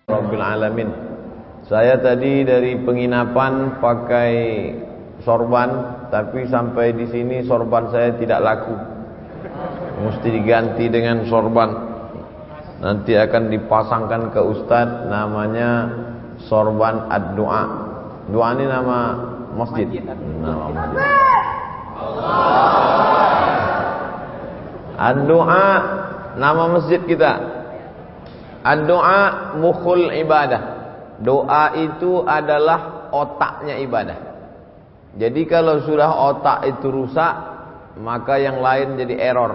Rabbil alamin. Saya tadi dari penginapan pakai sorban, tapi sampai di sini sorban saya tidak laku. Mesti diganti dengan sorban. Nanti akan dipasangkan ke Ustadz, namanya sorban ad-du'a. Doa ini nama masjid. Nama masjid. Ad-du'a nama masjid kita. Ad-du'a mukhul ibadah. Doa itu adalah otaknya ibadah. Jadi kalau sudah otak itu rusak, maka yang lain jadi error.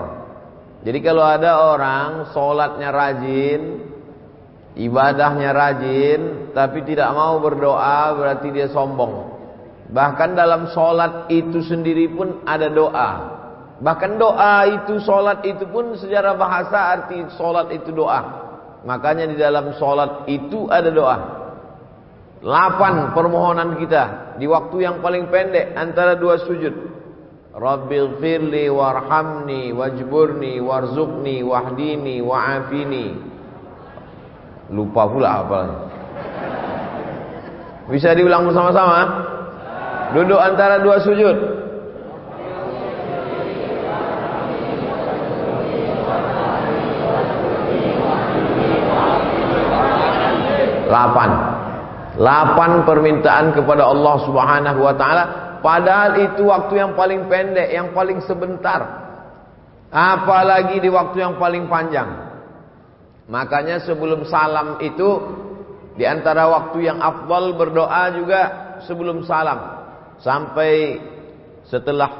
Jadi kalau ada orang sholatnya rajin, ibadahnya rajin, tapi tidak mau berdoa, berarti dia sombong. Bahkan dalam sholat itu sendiri pun ada doa. Bahkan doa itu, sholat itu pun secara bahasa arti sholat itu doa. Makanya di dalam sholat itu ada doa. 8 permohonan kita di waktu yang paling pendek antara 2 sujud. Rabbighfirli warhamni wajburni warzuqni wahdini wa'afini. Lupa pula apa. Bisa diulang bersama-sama? Duduk antara 2 sujud. Delapan permintaan kepada Allah Subhanahu wa taala, padahal itu waktu yang paling pendek, yang paling sebentar. Apalagi di waktu yang paling panjang. Makanya sebelum salam itu, di antara waktu yang afdal berdoa juga sebelum salam. Sampai setelah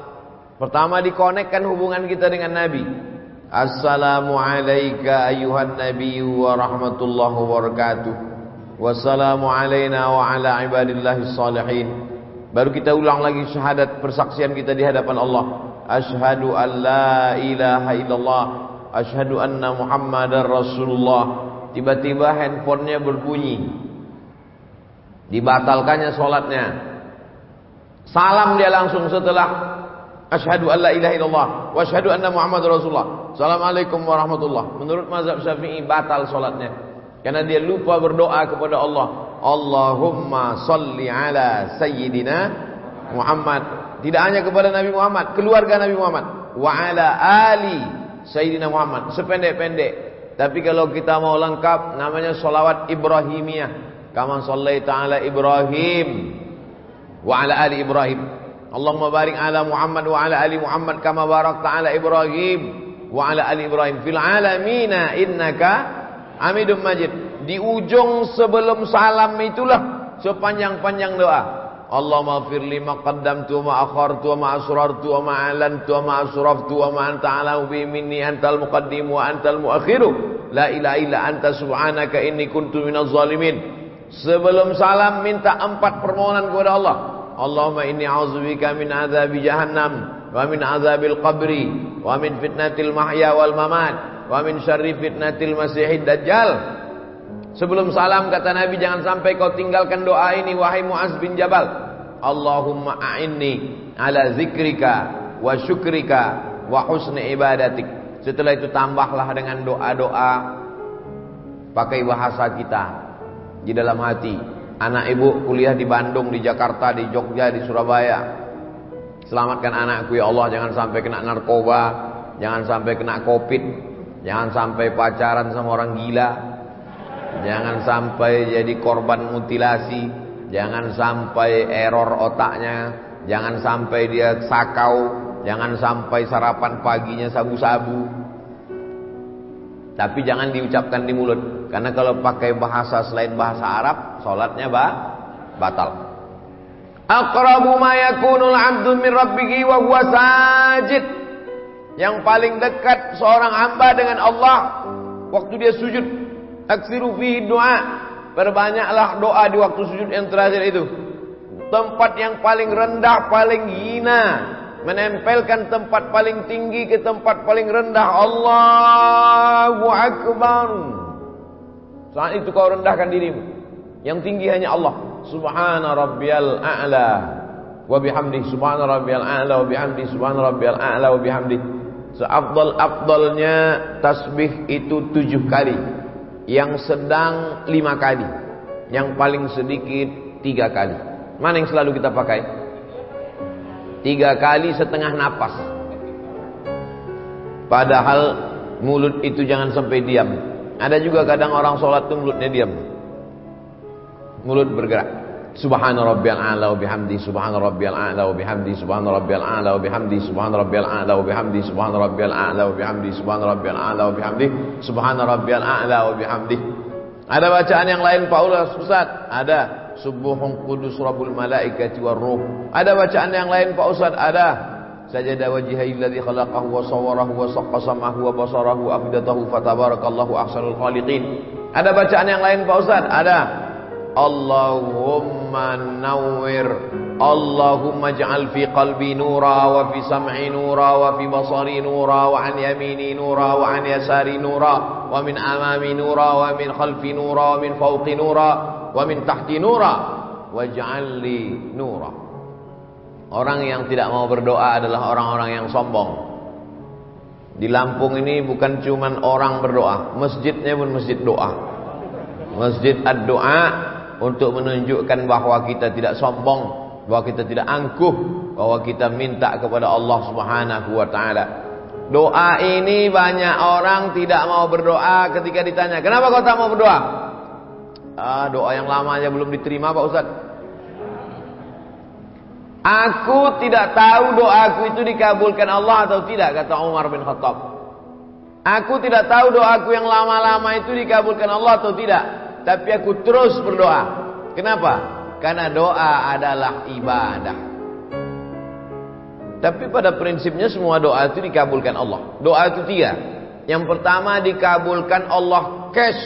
pertama dikonekkan hubungan kita dengan Nabi. Assalamu alayka ayyuhan nabiyyu wa rahmatullahi wa barakatuh. Wassalamu alayna wa ala ibadillahis salihin. Baru kita ulang lagi syahadat persaksian kita di hadapan Allah. Asyhadu an la ilaha illallah, asyhadu anna Muhammadar Rasulullah. Tiba-tiba handphonenya berbunyi. Dibatalkannya sholatnya. Salam dia langsung setelah asyhadu an la ilaha illallah wa asyhadu anna Muhammadar Rasulullah. Assalamualaikum warahmatullah. Menurut mazhab Syafi'i batal sholatnya. Karena dia lupa berdoa kepada Allah. Allahumma salli ala sayyidina Muhammad. Tidak hanya kepada Nabi Muhammad, keluarga Nabi Muhammad. Wa ala ali sayyidina Muhammad. Sependek-pendek. Tapi kalau kita mau lengkap, namanya sholawat Ibrahimiyah. Kama sallaita ala Ibrahim wa ala ali Ibrahim. Allahumma barik ala Muhammad wa ala ali Muhammad kama barakta ala Ibrahim wa ala ali Ibrahim fil alamina innaka Hamidum Majid. Di ujung sebelum salam itulah sepanjang-panjang doa. Allahumma firli ma qaddamtu wa ma akhartu wa ma asrartu wa ma alantu wa ma asraftu wa ma anta alau bi minni antal muqaddim wa antal muakhiru. La ilaha illa anta subhanaka inni kuntu minaz zalimin. Sebelum salam minta 4 permohonan kepada Allah. Allahumma inni a'udzubika min azabi jahannam wa min azabil qabri wa min fitnatil mahya wal mamat wa min syarri fitnatil masihid dajjal. Sebelum salam kata Nabi, jangan sampai kau tinggalkan doa ini wahai Mu'az bin Jabal. Allahumma a'inni ala zikrika wa syukrika wa husni ibadatik. Setelah itu tambahlah dengan doa-doa pakai bahasa kita di dalam hati. Anak ibu kuliah di Bandung, di Jakarta, di Jogja, di Surabaya. Selamatkan anakku ya Allah, jangan sampai kena narkoba, jangan sampai kena covid, jangan sampai pacaran sama orang gila, jangan sampai jadi korban mutilasi, jangan sampai error otaknya, jangan sampai dia sakau, jangan sampai sarapan paginya sabu-sabu. Tapi jangan diucapkan di mulut, karena kalau pakai bahasa selain bahasa Arab, sholatnya batal. Aqrabu ma yakunul 'abdu min rabbih wa huwa sajid. Yang paling dekat seorang hamba dengan Allah waktu dia sujud. Aksiru fihi doa. Perbanyaklah doa di waktu sujud yang terakhir itu. Tempat yang paling rendah, paling hina, menempelkan tempat paling tinggi ke tempat paling rendah. Allahu Akbar. Saat itu kau rendahkan dirimu. Yang tinggi hanya Allah. Subhana rabbiyal a'la wa bihamdi. Subhana rabbiyal a'la wa bihamdi. Subhana rabbiyal a'la wa bihamdi. Seafdal-afdalnya tasbih itu 7 kali. Yang sedang 5 kali, yang paling sedikit 3 kali. Mana yang selalu kita pakai? 3 kali setengah napas. Padahal mulut itu jangan sampai diam. Ada juga kadang orang sholat itu mulutnya diam, mulut bergerak. Subhana rabbiyal a'la wa bihamdi, subhana rabbiyal a'la wa bihamdi, subhana rabbiyal a'la wa bihamdi, subhana rabbiyal a'la wa bihamdi, subhana rabbiyal a'la wa bihamdi, subhana rabbiyal a'la wa bihamdi, subhana rabbiyal a'la wa bihamdi. Ada bacaan yang lain Pak Ustaz? Ada. Subuhun qudus rabbul malaikati war ruh. Ada bacaan yang lain Pak Ustaz? Ada. Sajada wajhihil ladzi khalaqahu wa sawwarahu wa saqqasamahu wa basarahu afidatahu fatabarakallahu ahsanul khaliqin. Ada bacaan yang lain Pak Ustaz? Ada. Allahumma nawwir, Allahumma ij'al fi qalbi nura wa fi sam'i nura wa fi basari nura wa an yamini nura wa an yasari nura wa min amami nura wa min khalfi nura wa min fawqi nura wa min tahti nura waj'al li nura. Orang yang tidak mau berdoa adalah orang-orang yang sombong. Di Lampung ini bukan cuman orang berdoa, masjidnya pun masjid doa. Masjid ad-doa, untuk menunjukkan bahwa kita tidak sombong, bahwa kita tidak angkuh, bahwa kita minta kepada Allah Subhanahu wa taala. Doa ini banyak orang tidak mau berdoa ketika ditanya, "Kenapa kau tak mau berdoa?" Doa yang lama aja belum diterima Pak Ustaz. Aku tidak tahu doaku itu dikabulkan Allah atau tidak, kata Umar bin Khattab. Aku tidak tahu doaku yang lama-lama itu dikabulkan Allah atau tidak, tapi aku terus berdoa. Kenapa? Karena doa adalah ibadah. Tapi pada prinsipnya semua doa itu dikabulkan Allah. Doa itu 3. Yang pertama dikabulkan Allah cash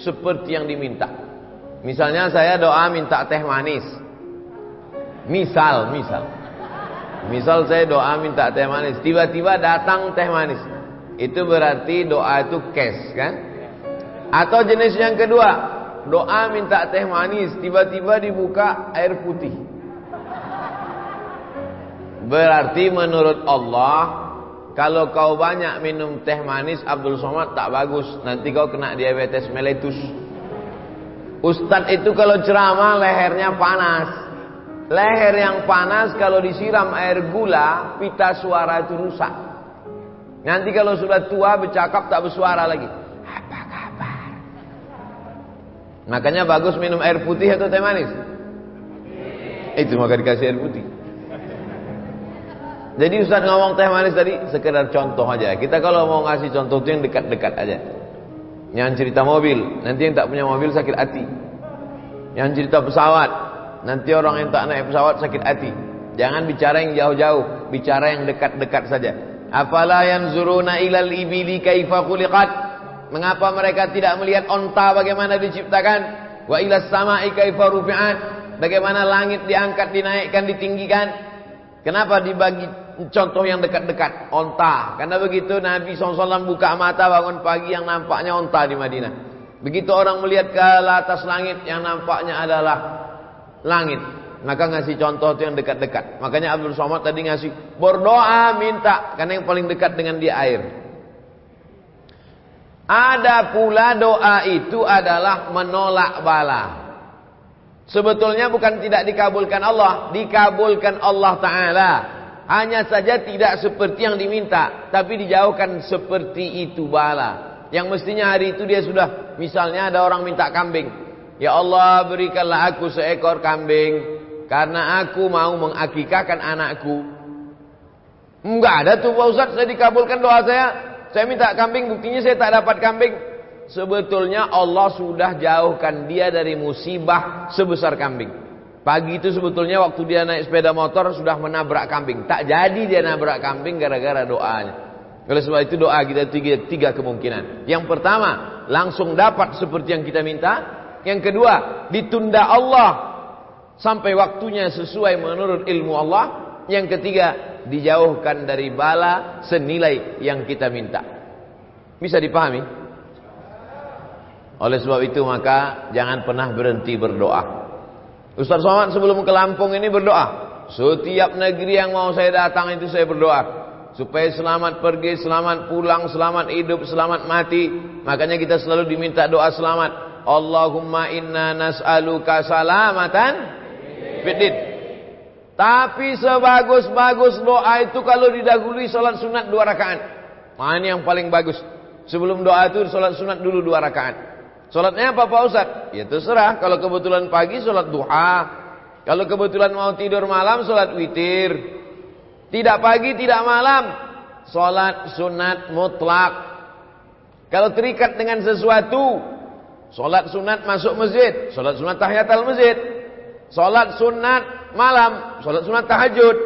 seperti yang diminta. Misalnya saya doa minta teh manis. Misal saya doa minta teh manis, tiba-tiba datang teh manis. Itu berarti doa itu cash kan? Atau jenis yang kedua, doa minta teh manis, tiba-tiba dibuka air putih. Berarti menurut Allah, kalau kau banyak minum teh manis Abdul Somad tak bagus, nanti kau kena diabetes meletus. Ustadz itu kalau ceramah lehernya panas. Leher yang panas kalau disiram air gula, pita suara itu rusak. Nanti kalau sudah tua bercakap tak bersuara lagi. Apa kabar? Makanya bagus minum air putih atau teh manis. Itu maka dikasih air putih. Jadi Ustaz ngomong teh manis tadi sekedar contoh aja. Kita kalau mau ngasih contoh itu yang dekat-dekat aja. Yang cerita mobil, nanti yang tak punya mobil sakit hati. Yang cerita pesawat, nanti orang yang tak naik pesawat sakit hati. Jangan bicara yang jauh-jauh, bicara yang dekat-dekat saja. Afala yanzuruna ilal ibili kaifa khuliqat? Mengapa mereka tidak melihat onta bagaimana diciptakan? Wa ilas sama'i kaifa rufi'at? Bagaimana langit diangkat, dinaikkan, ditinggikan? Kenapa dibagi contoh yang dekat-dekat? Onta. Karena begitu Nabi SAW buka mata bangun pagi yang nampaknya onta di Madinah. Begitu orang melihat ke atas langit yang nampaknya adalah langit, maka ngasih contoh itu yang dekat-dekat. Makanya Abdul Somad tadi ngasih berdoa minta, karena yang paling dekat dengan dia air. Ada pula doa itu adalah menolak bala. Sebetulnya bukan tidak dikabulkan Allah, dikabulkan Allah Ta'ala. Hanya saja tidak seperti yang diminta, tapi dijauhkan seperti itu bala. Yang mestinya hari itu dia sudah, misalnya ada orang minta kambing. Ya Allah, berikanlah aku seekor kambing karena aku mau mengakikahkan anakku. Enggak ada tuh Pak Ustaz, saya dikabulkan doa saya. Saya minta kambing, buktinya saya tak dapat kambing. Sebetulnya Allah sudah jauhkan dia dari musibah sebesar kambing. Pagi itu sebetulnya waktu dia naik sepeda motor sudah menabrak kambing. Tak jadi dia nabrak kambing gara-gara doanya. Oleh sebab itu doa kita tiga kemungkinan. Yang pertama, langsung dapat seperti yang kita minta. Yang kedua, ditunda Allah sampai waktunya sesuai menurut ilmu Allah. Yang ketiga, dijauhkan dari bala senilai yang kita minta. Bisa dipahami? Oleh sebab itu maka jangan pernah berhenti berdoa. Ustaz Somad sebelum ke Lampung ini berdoa. Setiap negeri yang mau saya datang itu saya berdoa. supaya selamat pergi, selamat pulang, selamat hidup, selamat mati. Makanya kita selalu diminta doa selamat. Allahumma inna nas'aluka salamatan fiddin. Tapi sebagus-bagus doa itu kalau didahului salat sunat 2 rakaat. Nah, ini yang paling bagus. Sebelum doa itu salat sunat dulu 2 rakaat. Salatnya apa Pak Ustaz? Ya terserah. Kalau kebetulan pagi salat duha. Kalau kebetulan mau tidur malam salat witir. Tidak pagi, tidak malam, salat sunat mutlak. Kalau terikat dengan sesuatu, salat sunat masuk masjid, salat sunat tahiyatul masjid, salat sunat malam, salat sunat tahajud.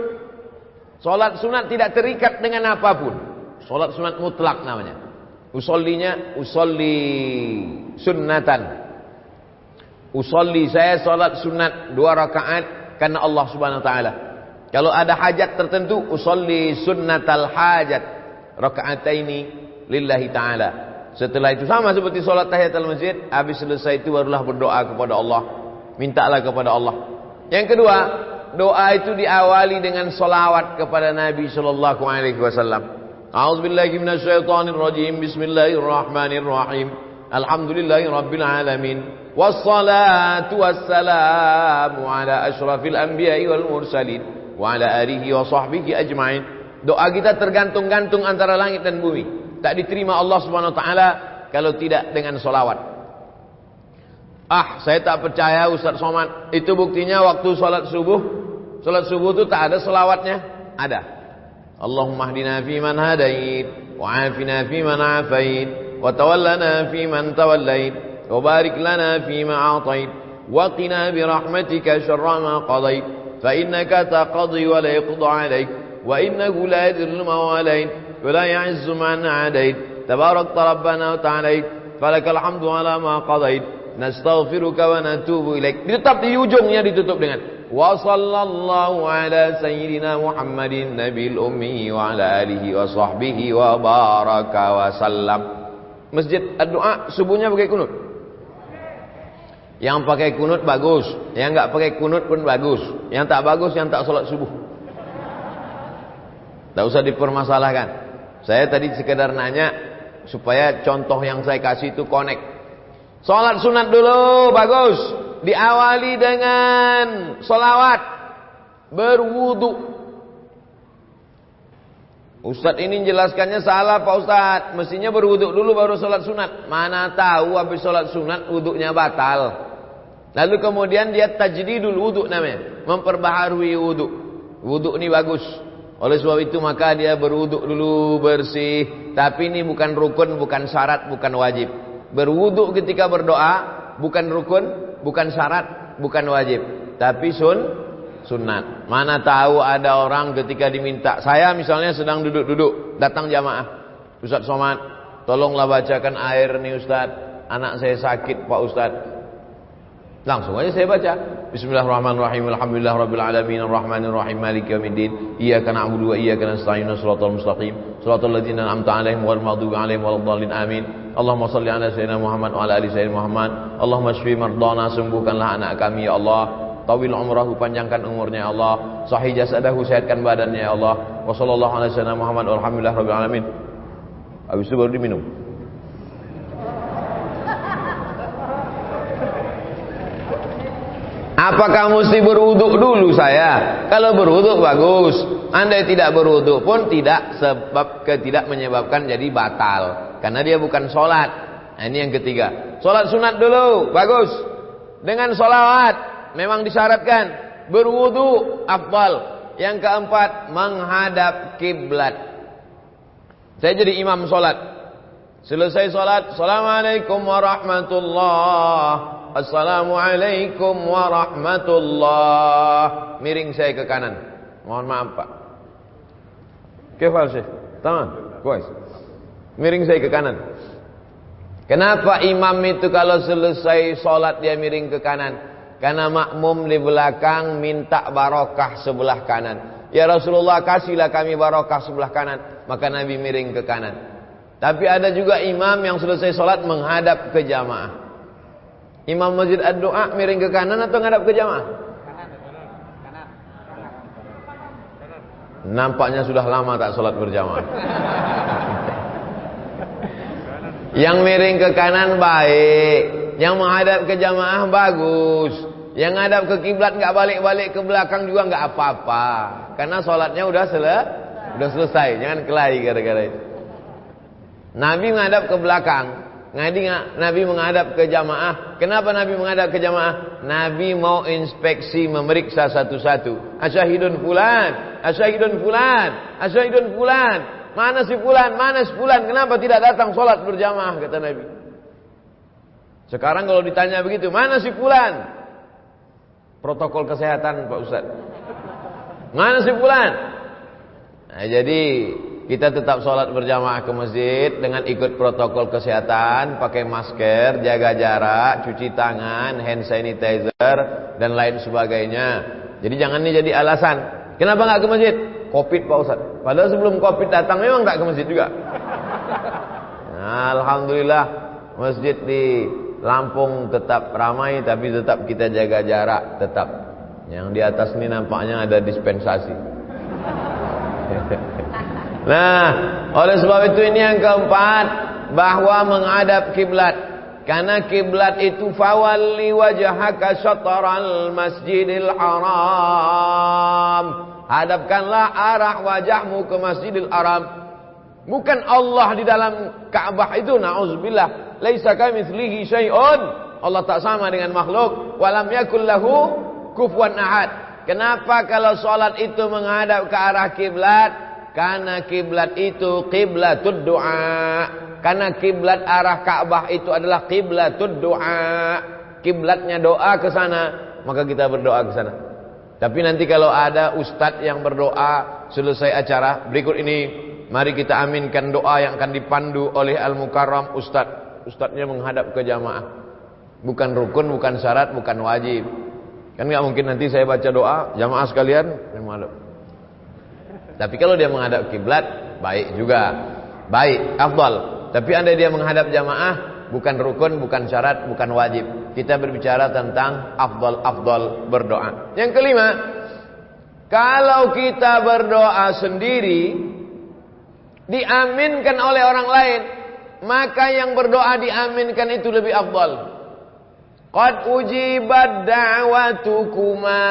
Salat sunat tidak terikat dengan apapun. Salat sunat mutlak namanya. Usollinya usolli sunnatan. Usolli, saya salat sunat 2 rakaat karena Allah Subhanahu wa taala. Kalau ada hajat tertentu, usolli sunnatal hajat rakaataini lillahi taala. Setelah itu sama seperti salat tahiyatul masjid, habis selesai itu barulah berdoa kepada Allah. Mintalah kepada Allah. Yang kedua, doa itu diawali dengan salawat kepada Nabi sallallahu alaihi wasallam. A'udzubillahi minasyaitonir rajim. Bismillahirrahmanirrahim. Alhamdulillahirabbil alamin. Wassalatu wassalamu ala asyrafil anbiya'i wal mursalin wa ala alihi wa sahbihi ajma'in. Doa kita tergantung-gantung antara langit dan bumi. Tak diterima Allah Subhanahu wa taala kalau tidak dengan selawat. Saya tak percaya Ustaz Somad. Itu buktinya waktu salat subuh. Salat subuh itu tak ada selawatnya. Ada. Allahumma hdina fi man hadait wa afina fi man afait wa tawallana fi man tawallait wa barik lana fi ma atait wa qina bi rahmatika syarra ma qadait. فإنك تقضي ولا يقضى عليك وإنه لا يذل من واليت ولا يعز من عاديت تبارك ربنا وتعاليت فلك الحمد على ما قضيت نستغفرك ونتوب إليك. Tetap di ujungnya ditutup dengan wa sallallahu ala sayyidina Muhammadin nabil ummi wa ala alihi wa sahbihi wa baraka wa sallam. Masjid doa subuhnya pakai kunut. Yang pakai kunut bagus, yang enggak pakai kunut pun bagus. Yang tak bagus yang tak salat subuh. Tak usah dipermasalahkan. Saya tadi sekedar nanya supaya contoh yang saya kasih itu connect. Salat sunat dulu bagus, diawali dengan selawat, berwudu. Ustadz ini jelaskannya salah Pak Ustadz. Mestinya berwuduk dulu baru sholat sunat. Mana tahu habis sholat sunat wuduknya batal. Lalu kemudian dia tajdidul wuduk namanya. Memperbaharui wuduk. Wuduk ini bagus. Oleh sebab itu maka dia berwuduk dulu bersih. Tapi ini bukan rukun, bukan syarat, bukan wajib. Berwuduk ketika berdoa bukan rukun, bukan syarat, bukan wajib. Tapi sunat. Mana tahu ada orang ketika diminta, saya misalnya sedang duduk-duduk, datang jamaah, Ustaz Somad, tolonglah bacakan air nih Ustaz, anak saya sakit Pak Ustaz. Langsung aja saya baca. Bismillahirrahmanirrahim. Alhamdulillahirabbil alamin arrahmanirrahim maliki yaumiddin. Iyyaka na'budu wa iyyaka nasta'in shiratal mustaqim shiratal ladzina an'amta 'alaihim ghairil maghdubi 'alaihim waladdallin amin. Allahumma shalli ala sayyidina Muhammad wa ala ali sayyidina Muhammad. Allahumma shfi mardana, sembuhkanlah anak kami ya Allah. Tawil umrahu, panjangkan umurnya ya Allah. Sahih jasadahu, sehatkan badannya ya Allah. Wa sallallahu alaihi wasallam Muhammad walhamdulillahirabbil alamin. Habis itu baru diminum. Apakah mesti berwuduk dulu saya? Kalau berwuduk bagus. Andai tidak berwuduk pun tidak menyebabkan jadi batal. Karena dia bukan sholat. Nah, ini yang ketiga. Sholat sunat dulu, bagus. Dengan sholawat, memang disyaratkan. Berwudu, afdal. Yang keempat, menghadap kiblat. Saya jadi imam sholat. Selesai sholat, Assalamualaikum warahmatullahi. Assalamualaikum warahmatullah. Miring saya ke kanan. Mohon maaf Pak. Kefal Syekh? Tamam? Kuais. Miring saya ke kanan. Kenapa imam itu kalau selesai sholat dia miring ke kanan? Karena makmum di belakang minta barokah sebelah kanan. Ya Rasulullah, kasihlah kami barokah sebelah kanan. Maka Nabi miring ke kanan. Tapi ada juga imam yang selesai sholat menghadap ke jamaah. Imam masjid ad-doa miring ke kanan atau ngadap ke jamaah? Nampaknya sudah lama tak sholat berjamaah. Yang miring ke kanan baik, yang menghadap ke jamaah bagus, yang menghadap ke kiblat nggak balik-balik ke belakang juga nggak apa-apa, karena sholatnya udah selesai. Jangan kelahi gara-gara itu. Nabi menghadap ke belakang, Nabi menghadap ke jamaah. Kenapa Nabi menghadap ke jamaah? Nabi mau inspeksi, memeriksa satu-satu. Asyahidun fulan, asyahidun fulan, asyahidun fulan. Mana si fulan, mana si fulan? Kenapa tidak datang sholat berjamaah, kata Nabi. Sekarang kalau ditanya begitu, mana si fulan? Protokol kesehatan Pak Ustaz. Mana si fulan? Nah, jadi kita tetap sholat berjamaah ke masjid dengan ikut protokol kesehatan, pakai masker, jaga jarak, cuci tangan, hand sanitizer, dan lain sebagainya. Jadi jangan ini jadi alasan. Kenapa nggak ke masjid? Covid Pak Ustaz. Padahal sebelum Covid datang memang nggak ke masjid juga. Nah, alhamdulillah masjid di Lampung tetap ramai, tapi tetap kita jaga jarak tetap. Yang di atas ini nampaknya ada dispensasi. Nah, oleh sebab itu ini yang keempat, bahwa menghadap kiblat. Karena kiblat itu fawalli wajhaka syatral masjidil haram. Hadapkanlah arah wajahmu ke Masjidil Haram. Bukan Allah di dalam Ka'bah itu, na'udzubillah. Laisa kamitslihi syai'un. Allah tak sama dengan makhluk. Walam yakul lahu kufuwan ahad. Kenapa kalau salat itu menghadap ke arah kiblat? Karena kiblat itu qiblatud du'a. Karena kiblat arah Ka'bah itu adalah qiblatud du'a. Kiblatnya doa ke sana, maka kita berdoa ke sana. Tapi nanti kalau ada ustadz yang berdoa selesai acara, berikut ini mari kita aminkan doa yang akan dipandu oleh Al-Mukarram ustadz. Ustadznya menghadap ke jamaah. Bukan rukun, bukan syarat, bukan wajib. Kan nggak mungkin nanti saya baca doa, jamaah sekalian menghadap. Tapi kalau dia menghadap kiblat, baik juga. Baik, afdal. Tapi andai dia menghadap jamaah, bukan rukun, bukan syarat, bukan wajib. Kita berbicara tentang afdal berdoa. Yang kelima, kalau kita berdoa sendiri diaminkan oleh orang lain, maka yang berdoa diaminkan itu lebih afdal. Qad ujibat da'watukuma.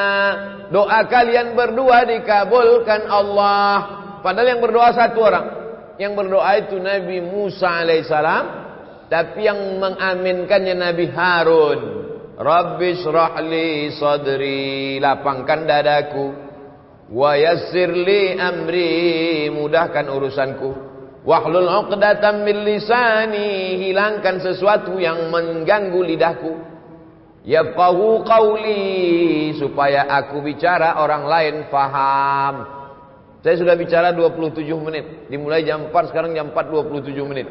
Doa kalian berdua dikabulkan Allah. Padahal yang berdoa satu orang. Yang berdoa itu Nabi Musa alaihissalam. Tapi yang mengaminkannya Nabi Harun. Rabbi shrah li sadri, lapangkan dadaku. Wa yassir li amri, mudahkan urusanku. Wahlul 'uqdatam min lisani, hilangkan sesuatu yang mengganggu lidahku. Yafqahu qawli, supaya aku bicara orang lain faham. Saya sudah bicara 27 menit. Dimulai jam 4, sekarang jam 4 27 menit.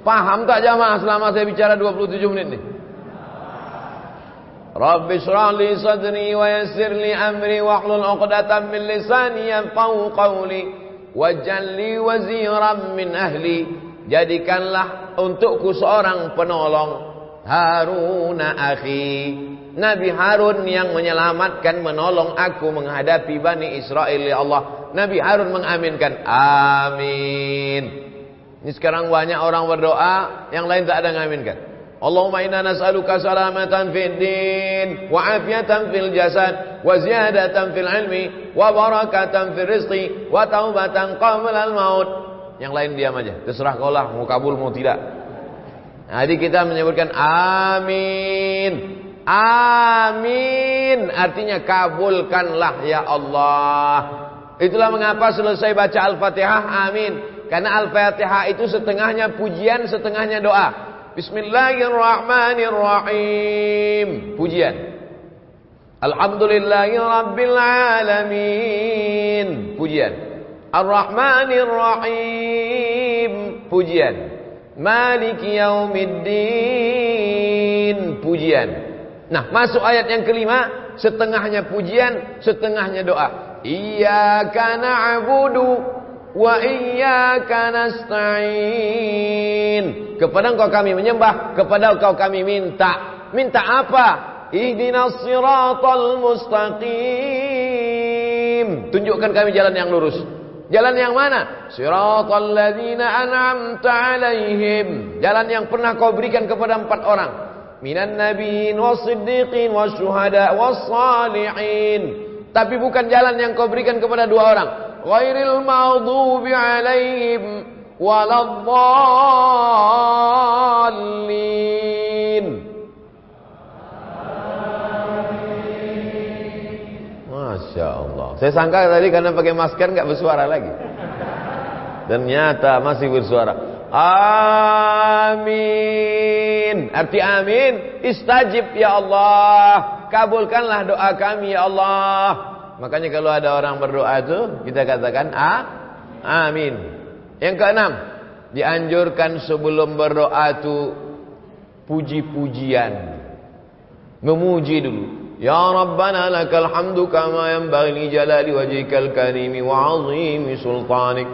Paham tak jamaah selama saya bicara 27 menit nih? Rabbi shrah li sadri wa yassir li amri wahlul 'uqdatam min lisani yafqahu qawli waj'al li waziran min ahli. Jadikanlah untukku seorang penolong, Haruna akhi. Nabi Harun yang menyelamatkan, menolong aku menghadapi Bani Israel, ya Allah. Nabi Harun mengaminkan, amin. Ini sekarang banyak orang berdoa, yang lain tak ada mengaminkan. Allahumma inna nas'aluka salamatan fid din, wa afiatan fil jasad, wa ziyadatan fil ilmi, wa barakatan fil rizqi, wa taubatan qabla al maut. Yang lain diam aja, terserah kau lah, mau kabul mau tidak. Jadi kita menyebutkan amin. Amin artinya kabulkanlah ya Allah. Itulah mengapa selesai baca Al-Fatihah amin. Karena Al-Fatihah itu setengahnya pujian, setengahnya doa. Bismillahirrahmanirrahim, pujian. Alhamdulillahirabbil alamin, pujian. Ar-Rahmanirrahim, pujian. Maliki yaumiddin, pujian. Nah, masuk ayat yang kelima, setengahnya pujian, setengahnya doa. Iyyaka na'budu wa iyyaka nasta'in. Kepada Engkau kami menyembah, kepada Engkau kami minta. Minta apa? Ihdinas siratal mustaqim. Tunjukkan kami jalan yang lurus. Jalan yang mana? Siratal ladzina an'amta 'alaihim. Jalan yang pernah kau berikan kepada 4 orang. Minan nabiyyin was-siddiqin wasyuhada was-salihin. Tapi bukan jalan yang kau berikan kepada 2 orang. Ghairil maghdubi 'alaihim waladdallin. Masya Allah. Saya sangka tadi karena pakai masker nggak bersuara lagi. Ternyata masih bersuara. Amin. Arti amin, istajib ya Allah. Kabulkanlah doa kami ya Allah. Makanya kalau ada orang berdoa itu kita katakan amin. Yang keenam, dianjurkan sebelum berdoa itu puji-pujian. Memuji dulu. Ya Rabbana lakal hamdu kama yanbaghi li jalali wajhikal karimi wa 'azimi sultanik.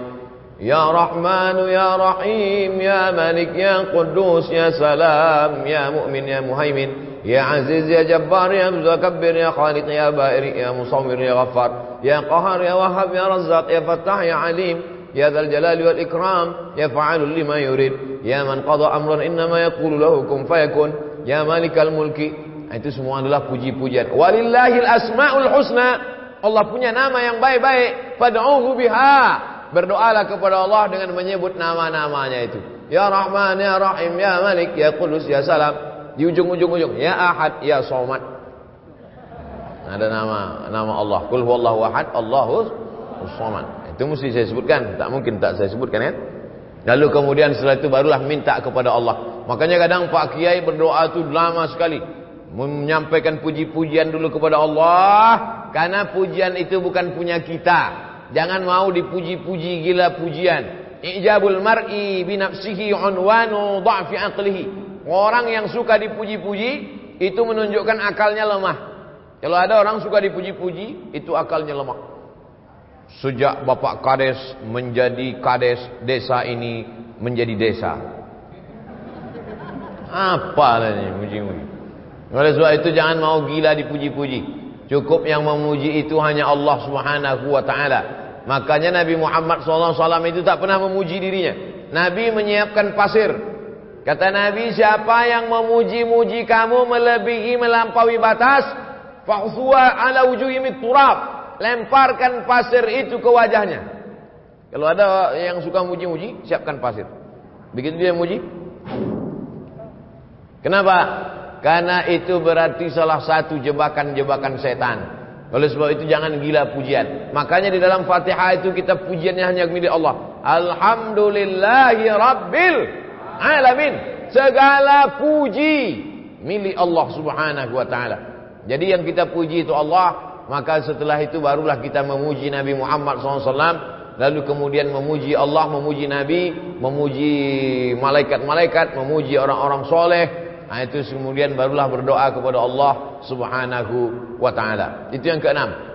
Ya Rahmanu ya Rahim ya Malik ya Quddus ya Salam ya Mu'min ya Muhaimin ya Aziz ya Jabbar ya Mutakabbir ya Khaliq ya Bari ya Musawwir ya Ghaffar ya Qahhar ya Wahhab ya Razzaq ya Fattah ya Alim ya Dzal Jalali wal Ikram ya Fa'alul lima yurid ya man qada amran innama yaqulu lahu kun fayakun ya Malikal Mulki. Itu semua adalah puji-pujian. Walillahil asmaul husna. Allah punya nama yang baik-baik. Fad'uhu biha. Berdoalah kepada Allah dengan menyebut nama-namanya itu. Ya Rahman, Ya Rahim, Ya Malik, Ya Qudus, Ya Salam. Di ujung-ujung Ya Ahad, Ya Somad. Ada nama Allah. Qul huwallahu ahad, Allahus Somad. Itu mesti saya sebutkan. Tak mungkin tak saya sebutkan ya. Lalu kemudian setelah itu barulah minta kepada Allah. Makanya kadang Pak Kiai berdoa itu lama sekali. Menyampaikan puji-pujian dulu kepada Allah. Karena pujian itu bukan punya kita. Jangan mau dipuji-puji gila pujian. Ijabul mar'i binafsihi unwanu dha'fi aqlihi. Orang yang suka dipuji-puji itu menunjukkan akalnya lemah. Kalau ada orang suka dipuji-puji, itu akalnya lemah. Sejak Bapak Kades menjadi Kades, desa ini menjadi desa. Apa ini puji-puji? Oleh sebab itu jangan mau gila dipuji-puji. Cukup yang memuji itu hanya Allah Subhanahu wa taala. Makanya Nabi Muhammad SAW itu tak pernah memuji dirinya. Nabi menyiapkan pasir. Kata Nabi, siapa yang memuji-muji kamu melebihi melampaui batas, fa'thuwa ala wujuhim turab. Lemparkan pasir itu ke wajahnya. Kalau ada yang suka muji-muji, siapkan pasir. Begitu dia muji. Kenapa? Karena itu berarti salah satu jebakan-jebakan setan. Oleh sebab itu jangan gila pujian. Makanya di dalam Fatihah itu kita pujiannya hanya milik Allah. Alhamdulillahi Rabbil Alamin. Segala puji milik Allah Subhanahu wa ta'ala. Jadi yang kita puji itu Allah. Maka setelah itu barulah kita memuji Nabi Muhammad SAW. Lalu kemudian memuji Allah, memuji Nabi, memuji malaikat-malaikat, memuji orang-orang soleh. Nah, itu kemudian barulah berdoa kepada Allah Subhanahu wa ta'ala. Itu yang keenam.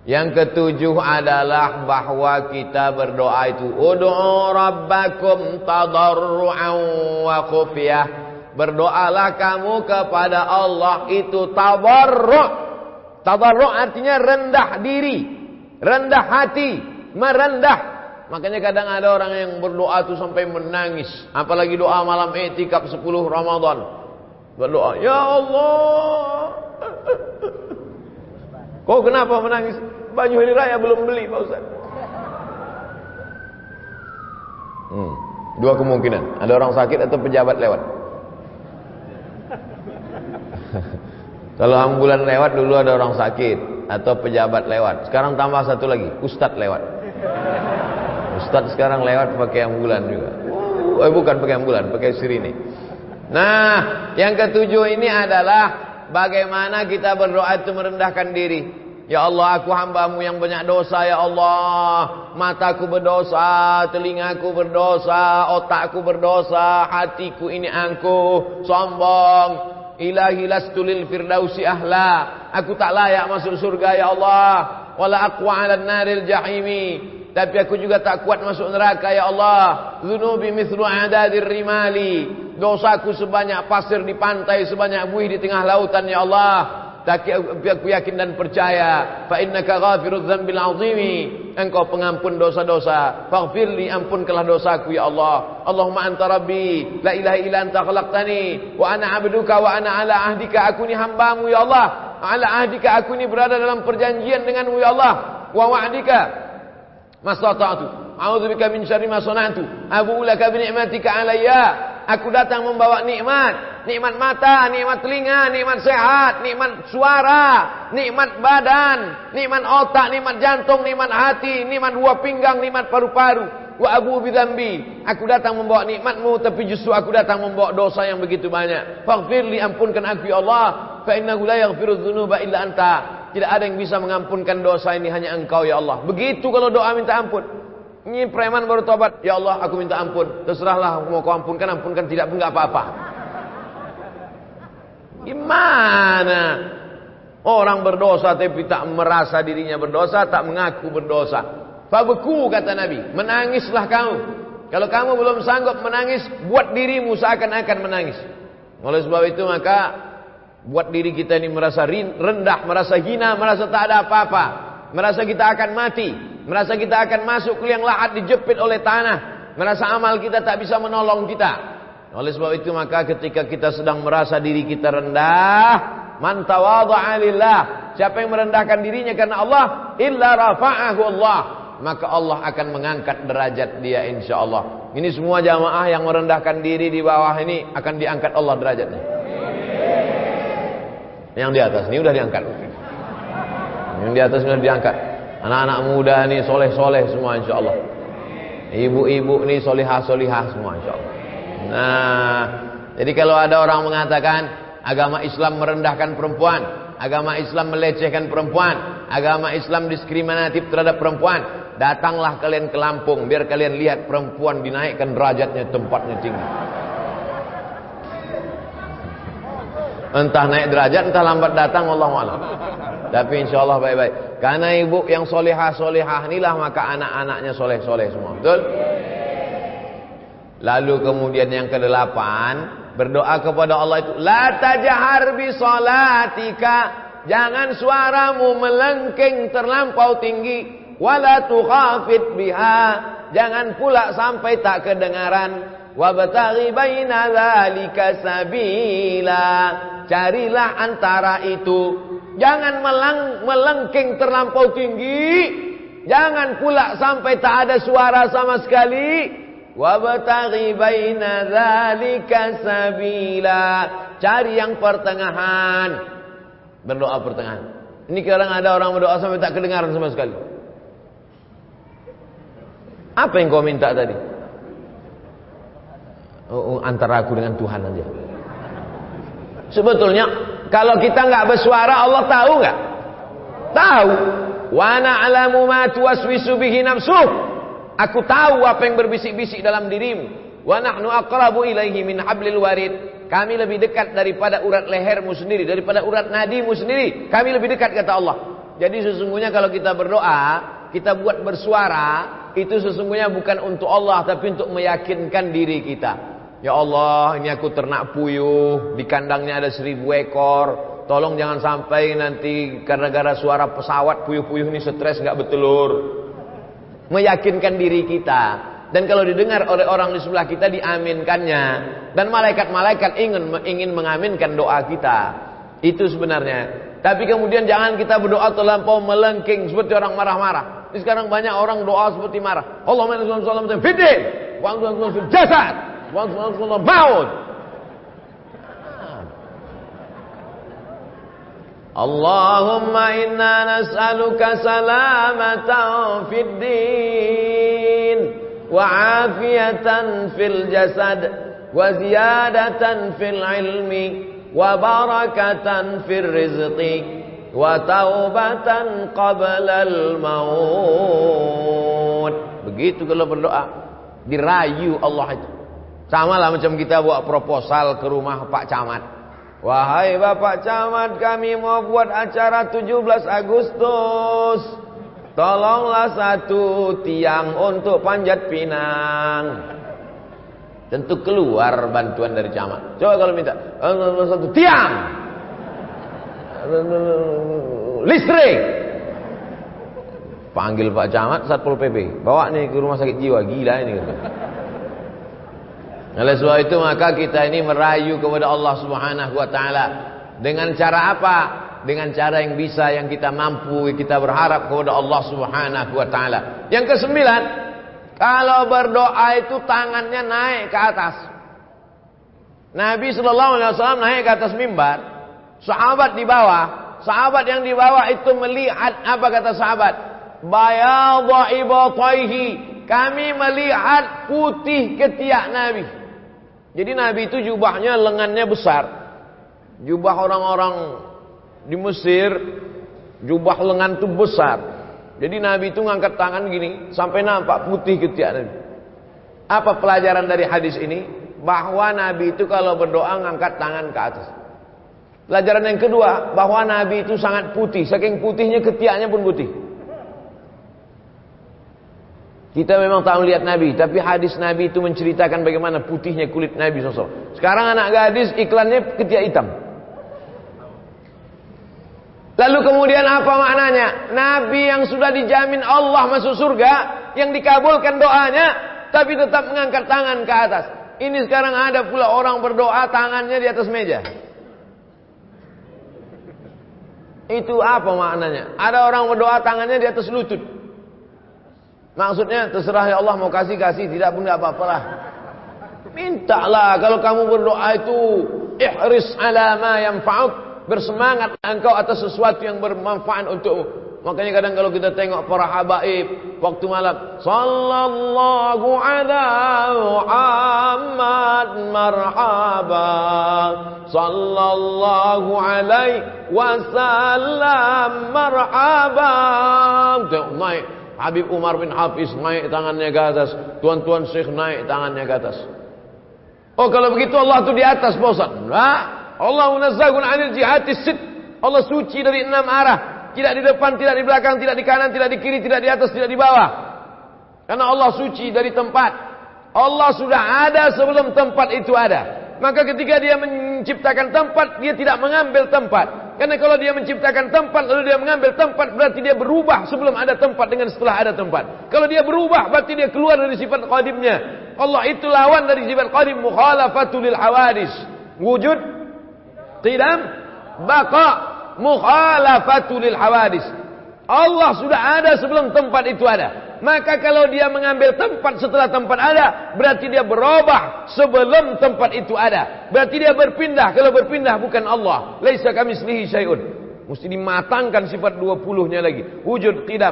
Yang ketujuh adalah bahwa kita berdoa itu ud'u rabbakum tadarru'an wa khufyah. Berdoalah kamu kepada Allah itu tadarru'. Tadarru' artinya rendah diri, rendah hati, merendah. Makanya kadang ada orang yang berdoa itu sampai menangis. Apalagi doa malam i'tikaf 10 Ramadan. Berdoa, ya Allah. Kau kenapa menangis? Baju hari raya belum beli Pak Ustaz. Dua kemungkinan. Ada orang sakit atau pejabat lewat. Kalau ambulan lewat dulu ada orang sakit atau pejabat lewat. Sekarang tambah satu lagi, ustadz lewat. Ustadz sekarang lewat pakai ambulan juga. Bukan pakai ambulan, pakai sirine. Nah, yang ketujuh ini adalah bagaimana kita berdoa itu merendahkan diri. Ya Allah, aku hambamu yang banyak dosa. Ya Allah, mataku berdosa, telingaku berdosa, otakku berdosa, hatiku ini angkuh, sombong. Ilahi lastu lil firdausi ahla. Aku tak layak masuk surga ya Allah. Wala aqwa 'alan naril jahimi. Tapi aku juga tak kuat masuk neraka ya Allah. Dzunubi mithlu adadir rimali. Dosaku sebanyak pasir di pantai, sebanyak buih di tengah lautan ya Allah. Aku yakin dan percaya, fa innaka ghafirudz dzambil azimi, engkau pengampun dosa-dosa. Faghfirli, ampunkanlah dosaku ya Allah. Allahumma anta rabbi, la ilaha illa anta khalaqtani wa ana 'abduka wa ana 'ala ahdika, aku ni hambamu ya Allah. 'Ala ahdika, aku ni berada dalam perjanjian denganmu ya Allah. Wa wa'dika mastata'tu, a'udzubika min syarri ma sana'tu, abu'u laka bi ni'matika 'alayya. Aku datang membawa nikmat, nikmat mata, nikmat telinga, nikmat sehat, nikmat suara, nikmat badan, nikmat otak, nikmat jantung, nikmat hati, nikmat buah pinggang, nikmat paru-paru. Wa abu bidzambi, aku datang membawa nikmatmu, tapi justru aku datang membawa dosa yang begitu banyak. Faghfirli, ampunkan aku ya Allah. Fa innahu la yaghfiru dzunuba illa anta. Tidak ada yang bisa mengampunkan dosa ini, hanya engkau ya Allah. Begitu kalau doa minta ampun. Ini preman baru tobat, ya Allah aku minta ampun. Terserahlah mau kau ampunkan, ampunkan, tidak pun enggak apa-apa. Gimana? Orang berdosa tapi tak merasa dirinya berdosa, tak mengaku berdosa. Fabeku, kata Nabi, menangislah kamu. Kalau kamu belum sanggup menangis, buat dirimu seakan-akan menangis. Oleh sebab itu maka buat diri kita ini merasa rendah, merasa hina, merasa tak ada apa-apa, merasa kita akan mati, merasa kita akan masuk ke liang lahat dijepit oleh tanah, merasa amal kita tak bisa menolong kita. Oleh sebab itu maka ketika kita sedang merasa diri kita rendah, man tawadha'a lillah, siapa yang merendahkan dirinya karena Allah, illa rafa'ahu Allah, maka Allah akan mengangkat derajat dia insyaallah. Ini semua jamaah yang merendahkan diri di bawah ini akan diangkat Allah derajatnya. Yang di atas ini udah diangkat. Yang di atas sudah diangkat. Anak-anak muda ini soleh-soleh semua insyaallah. Ibu-ibu ini solihah-solihah semua insyaallah. Nah, jadi kalau ada orang mengatakan agama Islam merendahkan perempuan, agama Islam melecehkan perempuan, agama Islam diskriminatif terhadap perempuan, datanglah kalian ke Lampung biar kalian lihat perempuan dinaikkan derajatnya, tempatnya tinggi. Entah naik derajat, entah lambat datang, wallahu a'lam. Tapi insyaallah baik-baik. Karena ibu yang solehah-solehah inilah maka anak-anaknya soleh-soleh semua. Betul? Lalu kemudian yang ke-8, berdoa kepada Allah itu, la tajhar bi salatika, jangan suaramu melengking terlampau tinggi, wala tukhafit biha, jangan pula sampai tak kedengaran. Wabtaghi baina dzalika sabila, carilah antara itu. Jangan melengking terlampau tinggi, jangan pula sampai tak ada suara sama sekali. Wabtaghi baina dzalika sabila, cari yang pertengahan. Berdoa pertengahan. Ini kadang ada orang berdoa sampai tak kedengaran sama sekali. Apa yang kau minta tadi? Antara aku dengan Tuhan aja. Sebetulnya kalau kita nggak bersuara, Allah tahu nggak? Tahu. Wa na'lamu ma tuwaswisu bihi nafsuh. Aku tahu apa yang berbisik-bisik dalam dirimu. Wa nahnu aqrabu ilaihi min hablil warid. Kami lebih dekat daripada urat lehermu sendiri, daripada urat nadimu sendiri. Kami lebih dekat, kata Allah. Jadi sesungguhnya kalau kita berdoa, kita buat bersuara, itu sesungguhnya bukan untuk Allah, tapi untuk meyakinkan diri kita. Ya Allah, ini aku ternak puyuh, di kandangnya ada 1000 ekor. Tolong jangan sampai nanti gara-gara suara pesawat puyuh-puyuh ini stres nggak bertelur. Meyakinkan diri kita. Dan kalau didengar oleh orang di sebelah kita, diaminkannya. Dan malaikat-malaikat ingin mengaminkan doa kita. Itu sebenarnya. Tapi kemudian jangan kita berdoa terlampau melengking seperti orang marah-marah. Ini sekarang banyak orang doa seperti marah. Allahumma salli ala Muhammad fid-din wa anta fil jasad. Maut. Allahumma inna nas'aluka salamatan fid din wa afiyatan fil jasad wa ziyadatan fil ilmi wa barakatan fil rizqi wa taubatan qabla al maut. Begitu kalau berdoa, dirayu Allah itu. Sama lah macam kita buat proposal ke rumah Pak Camat. Wahai Bapak Camat, kami mau buat acara 17 Agustus. Tolonglah 1 tiang untuk Panjat Pinang. Tentu keluar bantuan dari camat. Coba kalau minta 1 tiang. listrik. Panggil Pak Camat, Satpol PP, bawa nih ke rumah sakit jiwa, gila ini. Oleh sebab itu maka kita ini merayu kepada Allah Subhanahu wa taala dengan cara apa? Dengan cara yang bisa, yang kita mampu, kita berharap kepada Allah Subhanahu wa taala. Yang kesembilan, kalau berdoa itu tangannya naik ke atas. Nabi sallallahu alaihi wasallam naik ke atas mimbar, sahabat di bawah. Sahabat yang di bawah itu melihat apa kata sahabat? Bayadha ibataihi. Kami melihat putih ketiak Nabi. Jadi Nabi itu jubahnya lengannya besar. Jubah orang-orang di Mesir, jubah lengan itu besar. Jadi Nabi itu ngangkat tangan gini sampai nampak putih ketiak Nabi. Apa pelajaran dari hadis ini? Bahwa Nabi itu kalau berdoa ngangkat tangan ke atas. Pelajaran yang kedua, bahwa Nabi itu sangat putih. Saking putihnya ketiaknya pun putih. Kita memang tak melihat Nabi, tapi hadis Nabi itu menceritakan bagaimana putihnya kulit Nabi SAW. Sekarang anak gadis iklannya ketiak hitam. Lalu kemudian apa maknanya? Nabi yang sudah dijamin Allah masuk surga, yang dikabulkan doanya, tapi tetap mengangkat tangan ke atas. Ini sekarang ada pula orang berdoa tangannya di atas meja. Itu apa maknanya? Ada orang berdoa tangannya di atas lutut. Maksudnya terserah ya Allah, mau kasih, tidak pun tidak apa-apalah. Mintalah, kalau kamu berdoa itu ihris ala ma yanfa'uk, bersemangat engkau atas sesuatu yang bermanfaat untukmu. Makanya kadang kalau kita tengok para habaib waktu malam, sallallahu ala Muhammad marhaba, sallallahu alaihi wasallam marhaba. Tengok naik Habib Umar bin Hafiz naik tangannya ke atas, tuan-tuan Syekh naik tangannya ke atas. Oh kalau begitu Allah itu di atas Pak Ustaz. Nah, Allah munazzahun 'anil jihatis sit. Allah suci dari 6 arah. Tidak di depan, tidak di belakang, tidak di kanan, tidak di kiri, tidak di atas, tidak di bawah. Karena Allah suci dari tempat. Allah sudah ada sebelum tempat itu ada. Maka ketika dia menciptakan tempat, dia tidak mengambil tempat. Karena kalau dia menciptakan tempat lalu dia mengambil tempat, berarti dia berubah sebelum ada tempat dengan setelah ada tempat. Kalau dia berubah berarti dia keluar dari sifat qadimnya. Allah itu lawan dari sifat qadim, mukhalafatul lil hawadis. Wujud, qidam, baqa, mukhalafatul lil hawadis. Allah sudah ada sebelum tempat itu ada. Maka kalau dia mengambil tempat setelah tempat ada, berarti dia berubah sebelum tempat itu ada. Berarti dia berpindah. Kalau berpindah bukan Allah. Laisa kamitslihi syai'un. Mesti dimatangkan sifat 20-nya lagi. Wujud, qidam,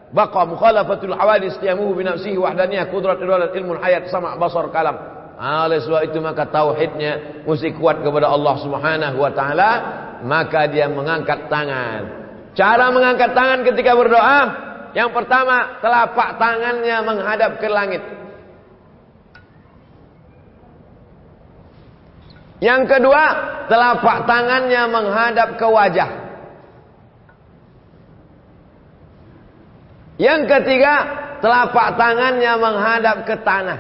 baqa, mukhalafatul hawadis, qiyamuhu bi nafsihi wahdaniyah, qudrat, iradat, ilmun, hayat, sama', basar, kalam. Oleh sebab itu maka tauhidnya mesti kuat kepada Allah Subhanahu wa taala, maka dia mengangkat tangan. Cara mengangkat tangan ketika berdoa, yang pertama, telapak tangannya menghadap ke langit. Yang kedua, telapak tangannya menghadap ke wajah. Yang ketiga, telapak tangannya menghadap ke tanah.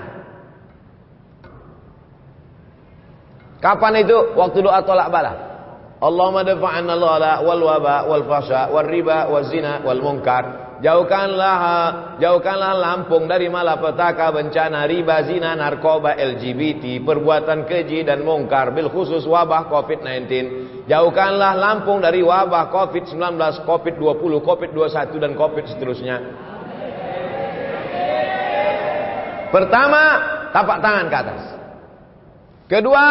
Kapan itu? Waktu doa tolak bala. Allahumma dafa'anna al-ghala wal waba wal fasha wal riba wal zina wal munkar. Jauhkanlah Lampung dari malapetaka, bencana, riba, zina, narkoba, LGBT, perbuatan keji dan mungkar, bil khusus wabah COVID-19. Jauhkanlah Lampung dari wabah COVID-19, COVID-20, COVID-21 dan COVID seterusnya. Pertama, tapak tangan ke atas. Kedua,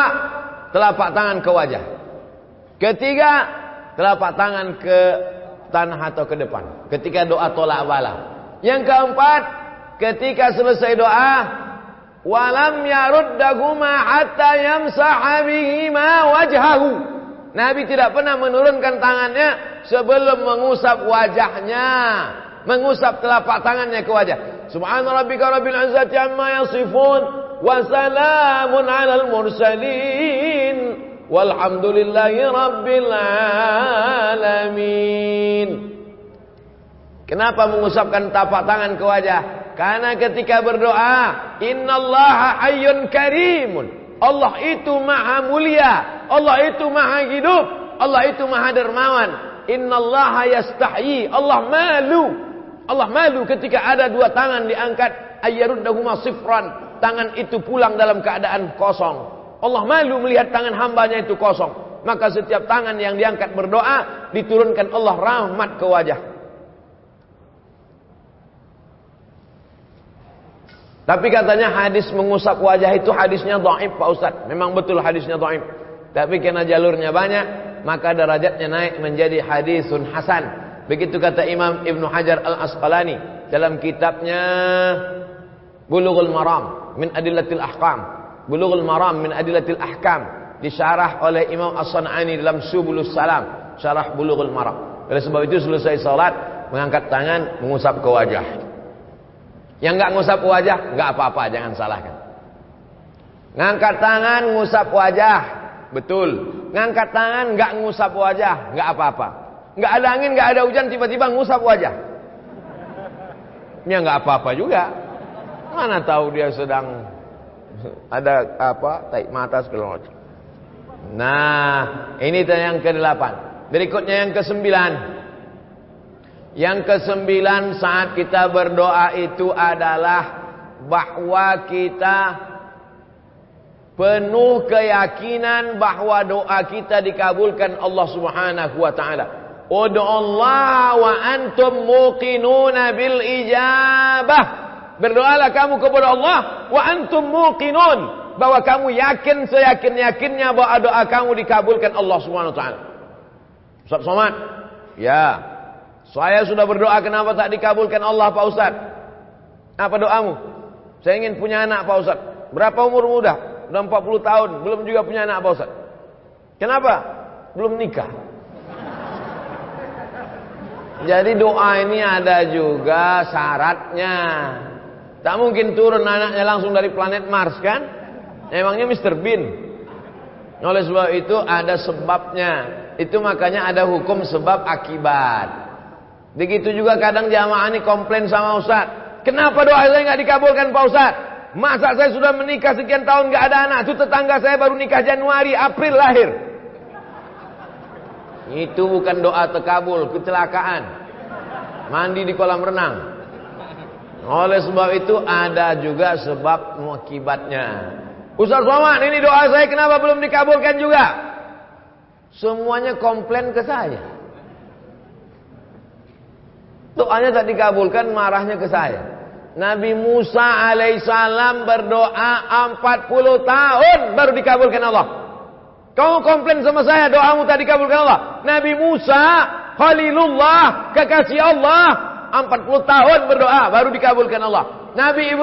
telapak tangan ke wajah. Ketiga, telapak tangan ke tanah atau ke depan ketika doa tolak bala. Yang keempat, ketika selesai doa, walam yaruddahuma hatta yamsaha bihima wajhahu. Nabi tidak pernah menurunkan tangannya sebelum mengusap wajahnya, mengusap telapak tangannya ke wajah. Subhana rabbika rabbil izzati amma yasifun wa salamun alal mursalin walhamdulillahi rabbil alamin. Kenapa mengusapkan tapak tangan ke wajah? Karena ketika berdoa, innallaha hayyun karimun. Allah itu maha mulia, Allah itu maha hidup. Allah itu maha dermawan. Innallaha yastahyi. Allah malu ketika ada dua tangan diangkat. Ayyaruddahuma sifran. Tangan itu pulang dalam keadaan kosong. Allah malu melihat tangan hambanya itu kosong. Maka setiap tangan yang diangkat berdoa, diturunkan Allah rahmat ke wajah. Tapi katanya hadis mengusap wajah itu hadisnya dhaif Pak Ustaz. Memang betul hadisnya dhaif. Tapi karena jalurnya banyak, maka derajatnya naik menjadi hadisun hasan. Begitu kata Imam Ibnu Hajar Al-Asqalani dalam kitabnya Bulughul Maram min Adillatil Ahkam. Bulughul Maram min Adillatil Ahkam, disyarah oleh Imam As-San'ani dalam Subulus Salam, syarah Bulughul Maram. Oleh sebab itu selesai salat, mengangkat tangan, mengusap ke wajah. Yang enggak ngusap wajah, enggak apa-apa, jangan salahkan. Ngangkat tangan, ngusap wajah, betul. Ngangkat tangan, enggak ngusap wajah, enggak apa-apa. Enggak ada angin, enggak ada hujan, tiba-tiba ngusap wajah. Ya enggak apa-apa juga. Mana tahu dia sedang ada apa, tarik mata segala macam. Nah, ini yang ke-8. Berikutnya yang ke-9. Yang ke-9 saat kita berdoa itu adalah bahwa kita penuh keyakinan bahwa doa kita dikabulkan Allah Subhanahu wa taala. Ud'ullaha wa antum muqinuna bil ijabah. Berdoalah kamu kepada Allah wa antum muqinun, bahwa kamu yakin seyakin-yakinnya bahwa doa kamu dikabulkan Allah Subhanahu wa taala. Ustaz Somad, ya. Saya sudah berdoa, kenapa tak dikabulkan Allah Pak Ustaz? Apa doamu? Saya ingin punya anak Pak Ustaz. Berapa umur muda? Sudah 40 tahun, belum juga punya anak Pak Ustaz. Kenapa? Belum nikah. Jadi doa ini ada juga syaratnya. Tak mungkin turun anaknya langsung dari planet Mars kan? Emangnya Mr. Bean. Oleh sebab itu ada sebabnya. Itu makanya ada hukum sebab akibat. Begitu juga kadang jamaah ini komplain sama Ustaz. Kenapa doa saya nggak dikabulkan Pak Ustaz? Masa saya sudah menikah sekian tahun nggak ada anak? Itu tetangga saya baru nikah Januari, April lahir. Itu bukan doa terkabul, kecelakaan. Mandi di kolam renang. Oleh sebab itu ada juga sebab akibatnya. Ustaz Somad, ini doa saya kenapa belum dikabulkan juga? Semuanya komplain ke saya. Doanya tak dikabulkan, marahnya ke saya. Nabi Musa alaihissalam berdoa 40 tahun baru dikabulkan Allah. Kamu komplain sama saya, doamu tak dikabulkan Allah. Nabi Musa Khalilullah, kekasih Allah, 40 tahun berdoa baru dikabulkan Allah. Nabi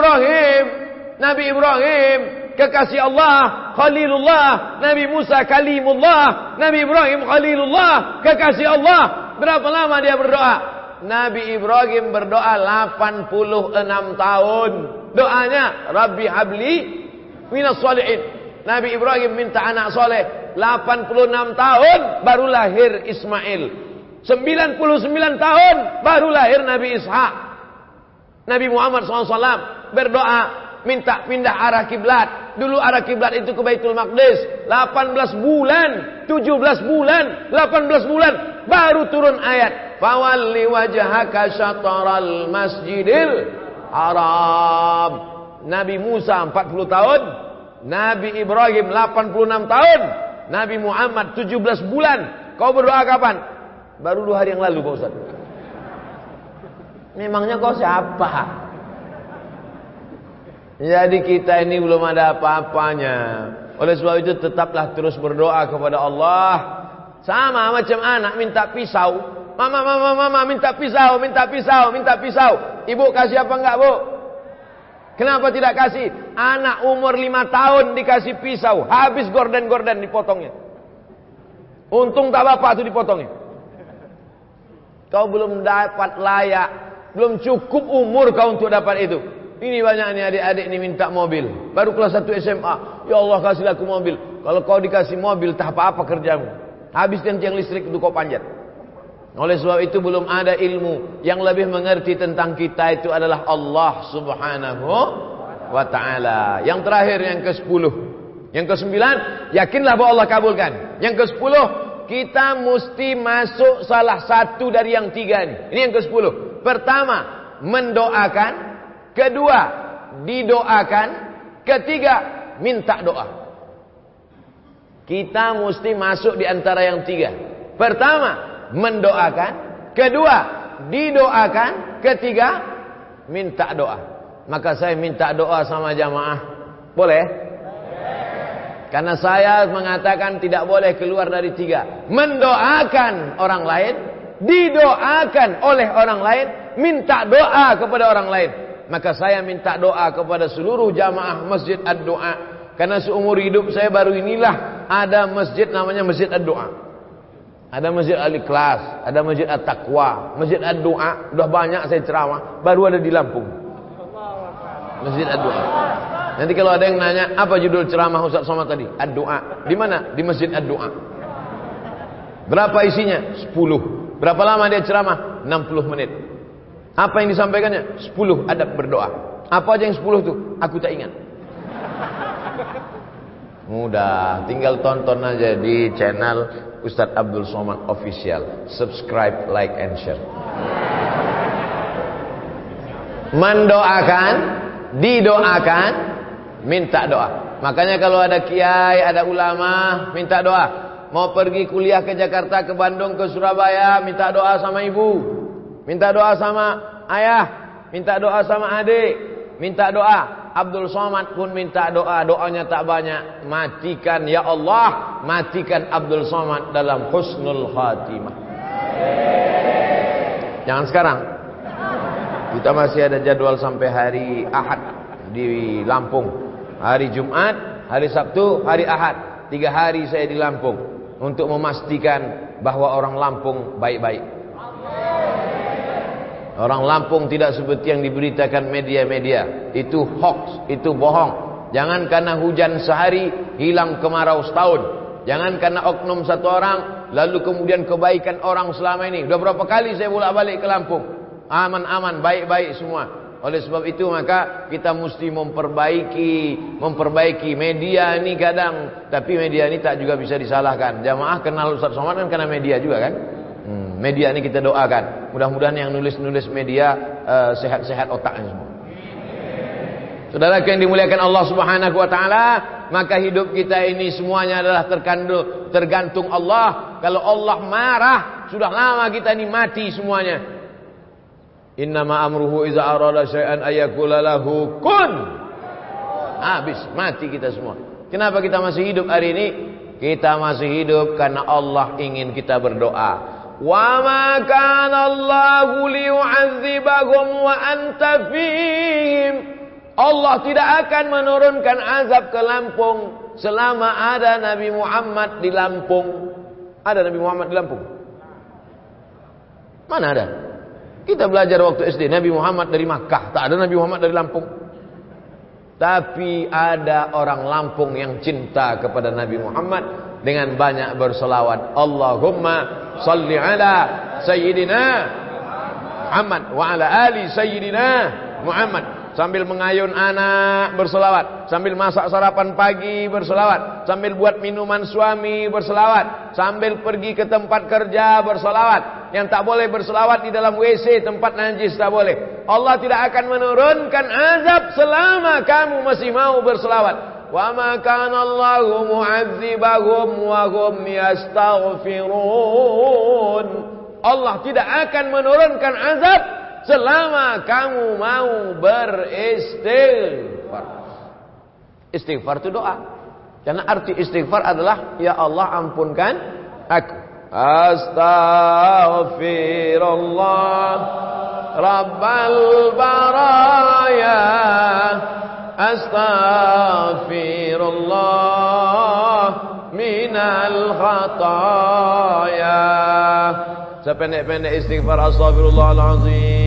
Ibrahim kekasih Allah, Khalilullah. Nabi Musa Kalimullah. Nabi Ibrahim Khalilullah, kekasih Allah. Berapa lama dia berdoa? Nabi Ibrahim berdoa 86 tahun. Doanya Rabbi habli minas sholihin. Nabi Ibrahim minta anak soleh. 86 tahun baru lahir Ismail. 99 tahun baru lahir Nabi Ishak. Nabi Muhammad SAW berdoa minta pindah arah kiblat. Dulu arah kiblat itu ke Baitul Maqdis. 18 bulan, 17 bulan, 18 bulan baru turun ayat. Fawalli wajhaka syatral masjidil haram. Nabi Musa 40 tahun, Nabi Ibrahim 86 tahun, Nabi Muhammad 17 bulan. Kau berdoa kapan? Baru 2 hari yang lalu Pak Ustaz. Memangnya kau siapa? Jadi kita ini belum ada apa-apanya. Oleh sebab itu tetaplah terus berdoa kepada Allah. Sama macam anak minta pisau. Mama minta pisau, minta pisau, minta pisau. Ibu kasih apa enggak, Bu? Kenapa tidak kasih? Anak umur 5 tahun dikasih pisau, habis gorden-gorden dipotongnya. Untung tak bapak itu dipotongnya. Kau belum dapat layak, belum cukup umur kau untuk dapat itu. Ini banyak nih adik-adik ini minta mobil. Baru kelas 1 SMA. Ya Allah kasihlah aku mobil. Kalau kau dikasih mobil tak apa-apa kerjamu. Habis tiang listrik itu kau panjat. Oleh sebab itu belum ada ilmu. Yang lebih mengerti tentang kita itu adalah Allah Subhanahu wa ta'ala. Yang terakhir yang ke-10. Yang ke-9, yakinlah bahwa Allah kabulkan. Yang ke-10, kita mesti masuk salah satu dari yang tiga ini. Ini yang ke-10. Pertama, mendoakan. Kedua, didoakan. Ketiga, minta doa. Kita mesti masuk di antara yang tiga. Pertama, mendoakan. Kedua, didoakan. Ketiga, minta doa. Maka saya minta doa sama jamaah. Boleh? Karena saya mengatakan tidak boleh keluar dari tiga. Mendoakan orang lain, didoakan oleh orang lain, minta doa kepada orang lain. Maka saya minta doa kepada seluruh jamaah Masjid Ad-Du'a. Karena seumur hidup saya baru inilah ada masjid namanya Masjid Ad-Du'a. Ada Masjid Al-Ikhlas, ada Masjid At-Taqwa, Masjid Ad-Du'a. Sudah banyak saya ceramah, baru ada di Lampung. Masjid Ad-Du'a. Nanti kalau ada yang nanya, apa judul ceramah Ustaz Somad tadi? Ad-Du'a. Di mana? Di Masjid Ad-Du'a. Berapa isinya? 10. Berapa lama dia ceramah? 60 menit. Apa yang disampaikannya? 10 adab berdoa. Apa aja yang 10 itu? Aku tak ingat. Mudah, tinggal tonton aja di channel Ustaz Abdul Somad Official. Subscribe, like, and share. Mendoakan, didoakan, minta doa. Makanya kalau ada kiai, ada ulama, minta doa. Mau pergi kuliah ke Jakarta, ke Bandung, ke Surabaya, minta doa sama ibu. Minta doa sama ayah, minta doa sama adik, minta doa. Abdul Somad pun minta doa, doanya tak banyak. Matikan ya Allah, matikan Abdul Somad dalam husnul khatimah. Jangan sekarang. Kita masih ada jadwal sampai hari Ahad di Lampung. Hari Jumat, hari Sabtu, hari Ahad. 3 hari saya di Lampung untuk memastikan bahwa orang Lampung baik-baik. Orang Lampung tidak seperti yang diberitakan media-media. Itu hoax, itu bohong. Jangan karena hujan sehari hilang kemarau setahun. Jangan karena oknum satu orang lalu kemudian kebaikan orang selama ini. Sudah berapa kali saya bolak-balik ke Lampung. Aman-aman, baik-baik semua. Oleh sebab itu maka kita mesti memperbaiki media ini kadang. Tapi media ini tak juga bisa disalahkan. Jamaah kenal Ustaz Somad kan karena media juga kan. Media ini kita doakan. Mudah-mudahan yang nulis-nulis media sehat-sehat otaknya semua. Saudara yang dimuliakan Allah Subhanahu wa taala, maka hidup kita ini semuanya adalah tergantung Allah. Kalau Allah marah, sudah lama kita ini mati semuanya. Innama amruhu iza arada syai'an ayyakula lahu kun. Habis, mati kita semua. Kenapa kita masih hidup hari ini? Kita masih hidup karena Allah ingin kita berdoa. Wa ma kana Allahu liyu'adzibahum wa anta fihim. Allah tidak akan menurunkan azab ke Lampung selama ada Nabi Muhammad di Lampung. Ada Nabi Muhammad di Lampung? Mana ada? Kita belajar waktu SD Nabi Muhammad dari Makkah, tak ada Nabi Muhammad dari Lampung. Tapi ada orang Lampung yang cinta kepada Nabi Muhammad dengan banyak berselawat. Allahumma salli ala Sayyidina Muhammad wa ala ali Sayyidina Muhammad. Sambil mengayun anak berselawat, sambil masak sarapan pagi berselawat, sambil buat minuman suami berselawat, sambil pergi ke tempat kerja berselawat. Yang tak boleh berselawat di dalam WC, tempat najis tak boleh. Allah tidak akan menurunkan azab selama kamu masih mau berselawat. Wa ma kana Allahu mu'adzibahum wa hum yastaghfirun. Allah tidak akan menurunkan azab selama kamu mau beristighfar. Istighfar itu doa. Karena arti istighfar adalah ya Allah ampunkan aku. Astaghfirullah Rabbal baraya. Astaghfirullah minal khataya. Sependek-pendek istighfar astaghfirullahalazim.